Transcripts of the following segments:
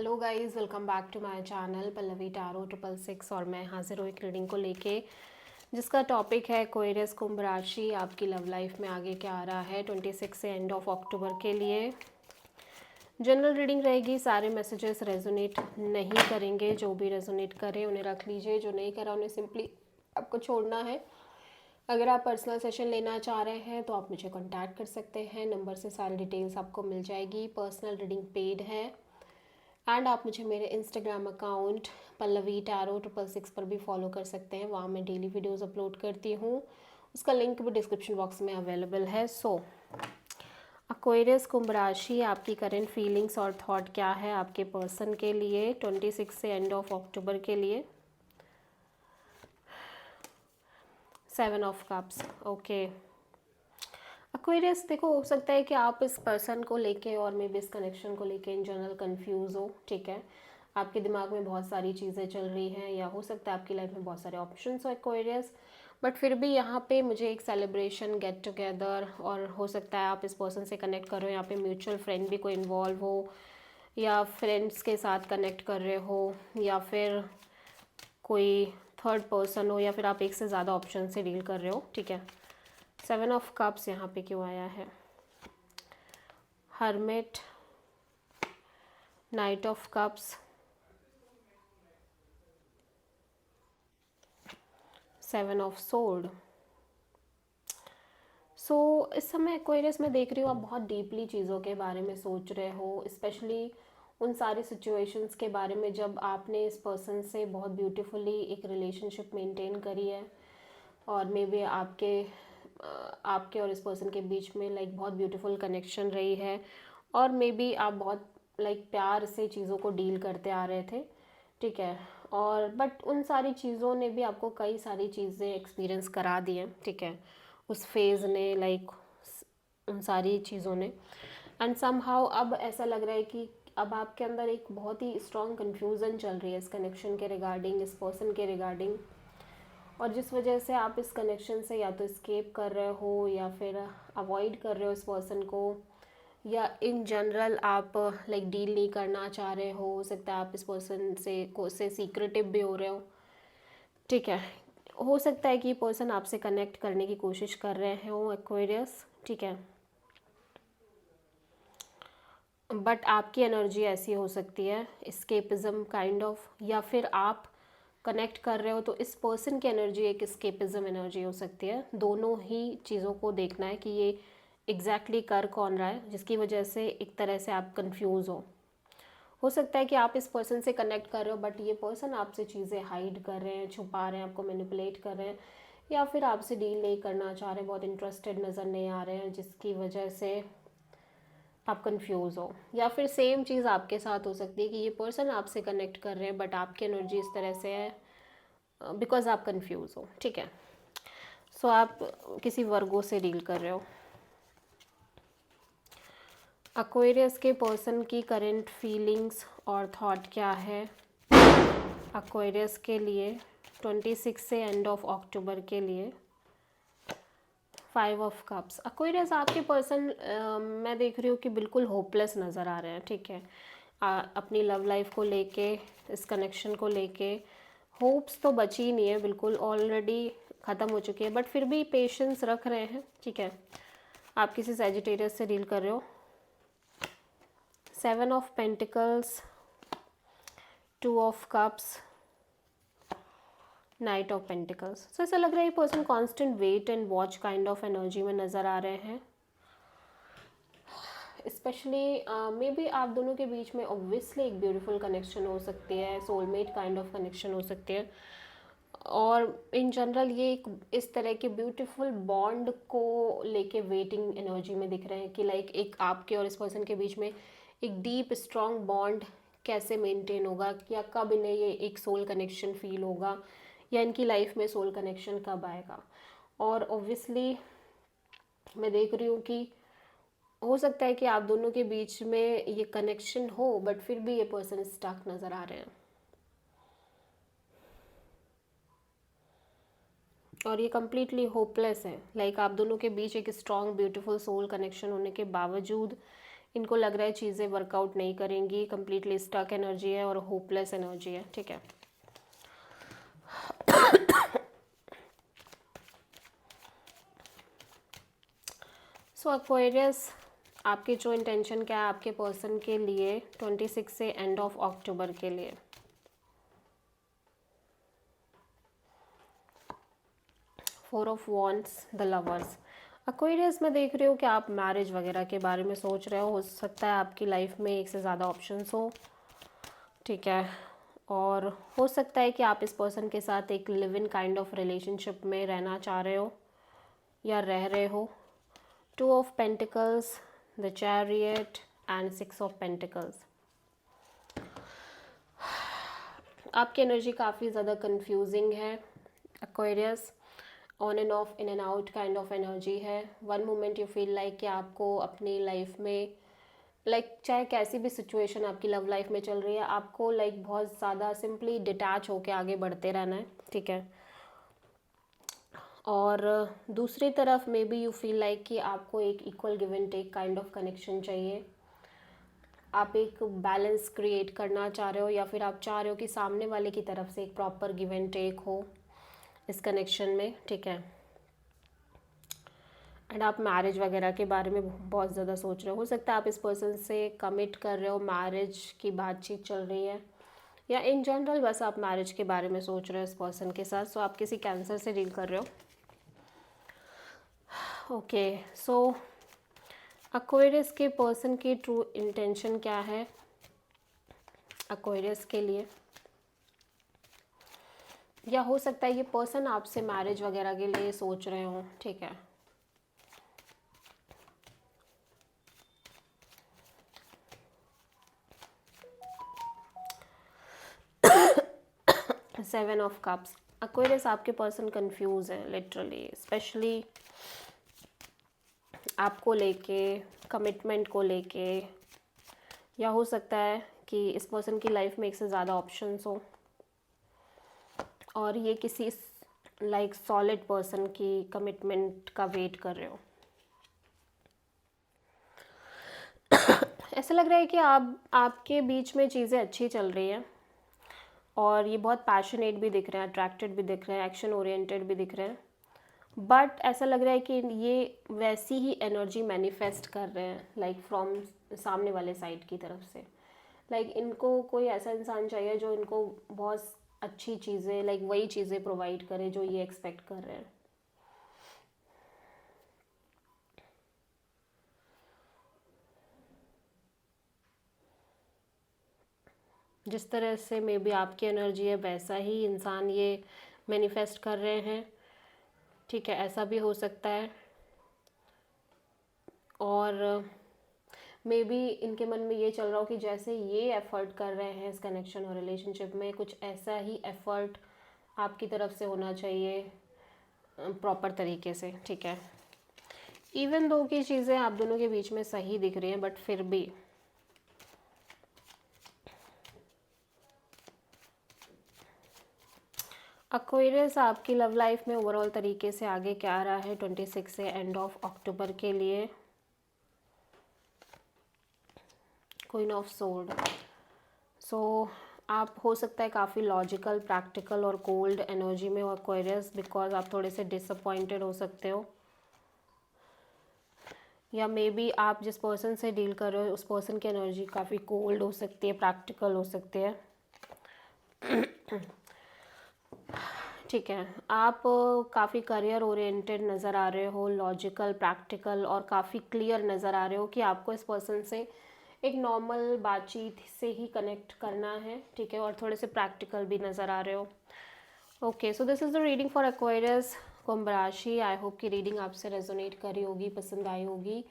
Hello guys, welcome back to my channel Pallavi tarot 666 और मैं हाजिर हूँ एक रीडिंग को लेके जिसका टॉपिक है एक्वेरियस कुंभ राशि। आपकी लव लाइफ में आगे क्या आ रहा है 26 से एंड ऑफ अक्टूबर के लिए। जनरल रीडिंग रहेगी, सारे मैसेजेस रेजोनेट नहीं करेंगे। जो भी रेजोनेट करे उन्हें रख लीजिए, जो नहीं करा उन्हें सिंपली आपको छोड़ना है। अगर आप पर्सनल सेशन लेना चाह रहे हैं तो आप मुझे कांटेक्ट कर सकते हैं, नंबर से सारी डिटेल्स आपको मिल जाएगी। पर्सनल रीडिंग पेड है एंड आप मुझे मेरे इंस्टाग्राम अकाउंट पल्लवी टैरो 666 पर भी फॉलो कर सकते हैं। वहाँ मैं डेली वीडियोस अपलोड करती हूँ, उसका लिंक भी डिस्क्रिप्शन बॉक्स में अवेलेबल है। एक्वेरियस कुंभ राशि, आपकी करंट फीलिंग्स और थॉट क्या है आपके पर्सन के लिए 26 से एंड ऑफ अक्टूबर के लिए। 7 ऑफ कप्स, ओके। एक्वेरियस, देखो हो सकता है कि आप इस पर्सन को लेके और मे बी इस कनेक्शन को लेके इन जनरल कंफ्यूज हो, ठीक है। आपके दिमाग में बहुत सारी चीज़ें चल रही हैं या हो सकता है आपकी लाइफ में बहुत सारे ऑप्शंस हो एक्वेरियस, बट फिर भी यहाँ पे मुझे एक सेलिब्रेशन, गेट टुगेदर, और हो सकता है आप इस पर्सन से कनेक्ट कर रहे हो, यहाँ पे म्यूचुअल फ्रेंड भी कोई इन्वॉल्व हो या फ्रेंड्स के साथ कनेक्ट कर रहे हो या फिर कोई थर्ड पर्सन हो या फिर आप एक से ज़्यादा ऑप्शन से डील कर रहे हो, ठीक है। 7 ऑफ कप्स यहाँ पे क्यों आया है? Hermit, night of cups, 7 of sword. इस समय एक्वेरियस में देख रही हूँ आप बहुत डीपली चीज़ों के बारे में सोच रहे हो, स्पेशली उन सारी सिचुएशंस के बारे में जब आपने इस पर्सन से बहुत ब्यूटीफुली एक रिलेशनशिप मेंटेन करी है और मे बी आपके और इस पर्सन के बीच में लाइक बहुत ब्यूटीफुल कनेक्शन रही है और मे बी आप बहुत लाइक प्यार से चीज़ों को डील करते आ रहे थे, ठीक है। और बट उन सारी चीज़ों ने भी आपको कई सारी चीज़ें एक्सपीरियंस करा दी हैं, ठीक है, उस फेज़ ने, लाइक उन सारी चीज़ों ने। एंड समहाउ अब ऐसा लग रहा है कि अब आपके अंदर एक बहुत ही स्ट्रॉन्ग कन्फ्यूज़न चल रही है इस कनेक्शन के रिगार्डिंग, इस पर्सन के रिगार्डिंग, और जिस वजह से आप इस कनेक्शन से या तो स्केप कर रहे हो या फिर अवॉइड कर रहे हो इस पर्सन को, या इन जनरल आप लाइक डील नहीं करना चाह रहे हो सकता है आप इस पर्सन से सीक्रेटिव भी हो रहे हो, ठीक है। हो सकता है कि ये पर्सन आपसे कनेक्ट करने की कोशिश कर रहे हो एक्वेरियस, ठीक है, बट आपकी एनर्जी ऐसी हो सकती है एस्केपिज्म काइंड ऑफ, या फिर आप कनेक्ट कर रहे हो तो इस पर्सन की एनर्जी एक एस्केपिज्म एनर्जी हो सकती है। दोनों ही चीज़ों को देखना है कि ये एग्जैक्टली कर कौन रहा है, जिसकी वजह से एक तरह से आप कंफ्यूज हो सकता है कि आप इस पर्सन से कनेक्ट कर रहे हो बट ये पर्सन आपसे चीज़ें हाइड कर रहे हैं, छुपा रहे हैं, आपको मैनिपुलेट कर रहे हैं, या फिर आपसे डील नहीं करना चाह रहे, बहुत इंटरेस्टेड नज़र नहीं आ रहे हैं, जिसकी वजह से आप कंफ्यूज हो। या फिर सेम चीज़ आपके साथ हो सकती है कि ये पर्सन आपसे कनेक्ट कर रहे हैं बट आपकी एनर्जी इस तरह से है बिकॉज आप कंफ्यूज हो, ठीक है। आप किसी वर्गो से डील कर रहे हो। एक्वेरियस के पर्सन की करंट फीलिंग्स और थॉट क्या है एक्वेरियस के लिए 26 से एंड ऑफ अक्टूबर के लिए। 5 ऑफ कप्स। एक्वेरियस, आपके पर्सन मैं देख रही हूँ कि बिल्कुल होपलेस नज़र आ रहे हैं, ठीक है। अपनी लव लाइफ को लेके, इस कनेक्शन को लेके होप्स तो बची ही नहीं है, बिल्कुल ऑलरेडी ख़त्म हो चुकी है, बट फिर भी पेशेंस रख रहे हैं, ठीक है। आप किसी सैजिटेरियस से डील कर रहे हो। 7 of pentacles, 2 of cups, knight of pentacles. ऐसा लग रहा है ये person constant wait and watch kind of energy में नज़र आ रहे हैं। स्पेशली मे बी आप दोनों के बीच में ऑब्वियसली एक ब्यूटीफुल कनेक्शन हो सकती है, सोलमेट काइंड ऑफ कनेक्शन हो सकती है, और इन जनरल ये एक इस तरह के ब्यूटीफुल बॉन्ड को लेके वेटिंग एनर्जी में दिख रहे हैं कि लाइक एक आपके और इस पर्सन के बीच में एक डीप स्ट्रॉन्ग बॉन्ड कैसे मेंटेन होगा, या कब इन्हें ये एक सोल कनेक्शन फील होगा, या इनकी लाइफ में सोल कनेक्शन कब आएगा। और ऑब्वियसली मैं देख रही हूँ कि हो सकता है कि आप दोनों के बीच में ये कनेक्शन हो बट फिर भी ये पर्सन स्टक नज़र आ रहे हैं, और ये कम्प्लीटली होपलेस है। लाइक आप दोनों के बीच एक स्ट्रॉन्ग ब्यूटीफुल सोल कनेक्शन होने के बावजूद इनको लग रहा है चीज़ें वर्कआउट नहीं करेंगी, कंप्लीटली स्टक एनर्जी है और होपलेस एनर्जी है, ठीक है। सो एक्वेरियस, आपकी जो इंटेंशन क्या है आपके पर्सन के लिए 26 से एंड ऑफ अक्टूबर के लिए। Four of wands, the lovers. Aquarius में देख रही हूँ कि आप मैरिज वगैरह के बारे में सोच रहे हो सकता है आपकी लाइफ में एक से ज़्यादा ऑप्शंस हो, ठीक है। और हो सकता है कि आप इस पर्सन के साथ एक live in kind of relationship में रहना चाह रहे हो या रह रहे हो। Two of pentacles, the chariot and 6 of pentacles. आपकी एनर्जी काफ़ी ज़्यादा कंफ्यूजिंग है Aquarius, on and off, in and out kind of energy है। One moment you feel like कि आपको अपनी लाइफ में चाहे कैसी भी सिचुएशन आपकी लव लाइफ में चल रही है, आपको बहुत ज़्यादा सिंपली डिटैच होके आगे बढ़ते रहना है, ठीक है। और दूसरी तरफ maybe you feel like कि आपको एक equal give and take kind of connection चाहिए। आप एक बैलेंस क्रिएट करना चाह रहे हो या फिर आप चाह रहे हो कि सामने वाले की तरफ से एक प्रॉपर गिव एंड टेक हो इस कनेक्शन में, ठीक है। एंड आप मैरिज वगैरह के बारे में बहुत ज़्यादा सोच रहे हो सकता है आप इस पर्सन से कमिट कर रहे हो, मैरिज की बातचीत चल रही है, या इन जनरल बस आप मैरिज के बारे में सोच रहे हो इस पर्सन के साथ। सो आप किसी कैंसर से डील कर रहे हो, ओके। सो एक्वेरियस के पर्सन की ट्रू इंटेंशन क्या है एक्वेरियस के लिए, या हो सकता है ये पर्सन आपसे मैरिज वगैरह के लिए सोच रहे हो, ठीक है। Seven of cups. एक्वेरियस आपके पर्सन कंफ्यूज है लिटरली, स्पेशली आपको लेके, कमिटमेंट को लेके, या हो सकता है कि इस पर्सन की लाइफ में एक से ज़्यादा ऑप्शंस हो और ये किसी सॉलिड पर्सन की कमिटमेंट का वेट कर रहे हो। ऐसा लग रहा है कि आपके बीच में चीज़ें अच्छी चल रही हैं और ये बहुत पैशनेट भी दिख रहे हैं, अट्रैक्टेड भी दिख रहे हैं, एक्शन ओरिएंटेड भी दिख रहे हैं, बट ऐसा लग रहा है कि ये वैसी ही एनर्जी मैनिफेस्ट कर रहे हैं फ्रॉम सामने वाले साइड की तरफ से। इनको कोई ऐसा इंसान चाहिए जो इनको बहुत अच्छी चीज़ें वही चीज़ें प्रोवाइड करे जो ये एक्सपेक्ट कर रहे हैं। जिस तरह से मे बी आपकी एनर्जी है वैसा ही इंसान ये मैनिफेस्ट कर रहे हैं, ठीक है, ऐसा भी हो सकता है। और मे बी इनके मन में ये चल रहा हो कि जैसे ये एफर्ट कर रहे हैं इस कनेक्शन और रिलेशनशिप में, कुछ ऐसा ही एफर्ट आपकी तरफ से होना चाहिए प्रॉपर तरीके से, ठीक है। इवन दो की चीज़ें आप दोनों के बीच में सही दिख रही हैं, बट फिर भी एक्वेरियस आपकी लव लाइफ में ओवरऑल तरीके से आगे क्या आ रहा है 26 से एंड ऑफ अक्टूबर के लिए। Queen of sword. सो आप हो सकता है काफ़ी लॉजिकल, प्रैक्टिकल और कोल्ड एनर्जी में हो एक्वेरियस, बिकॉज आप थोड़े से डिसअपॉइंटेड हो सकते हो, या मे बी आप जिस पर्सन से डील कर रहे हो उस पर्सन की एनर्जी काफ़ी कोल्ड हो सकती है, प्रैक्टिकल हो सकती है, ठीक है। आप काफ़ी करियर ओरिएंटेड नज़र आ रहे हो, लॉजिकल, प्रैक्टिकल और काफ़ी क्लियर नज़र आ रहे हो कि आपको इस पर्सन से एक नॉर्मल बातचीत से ही कनेक्ट करना है, ठीक है, और थोड़े से प्रैक्टिकल भी नज़र आ रहे हो। Okay, so this is the reading for Aquarius कुंभ राशि। आई होप कि रीडिंग आपसे रेजोनेट करी होगी, पसंद आई होगी।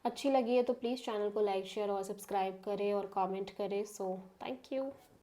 अच्छी लगी है तो प्लीज़ चैनल को लाइक, शेयर और सब्सक्राइब करें और कमेंट करें। So thank you.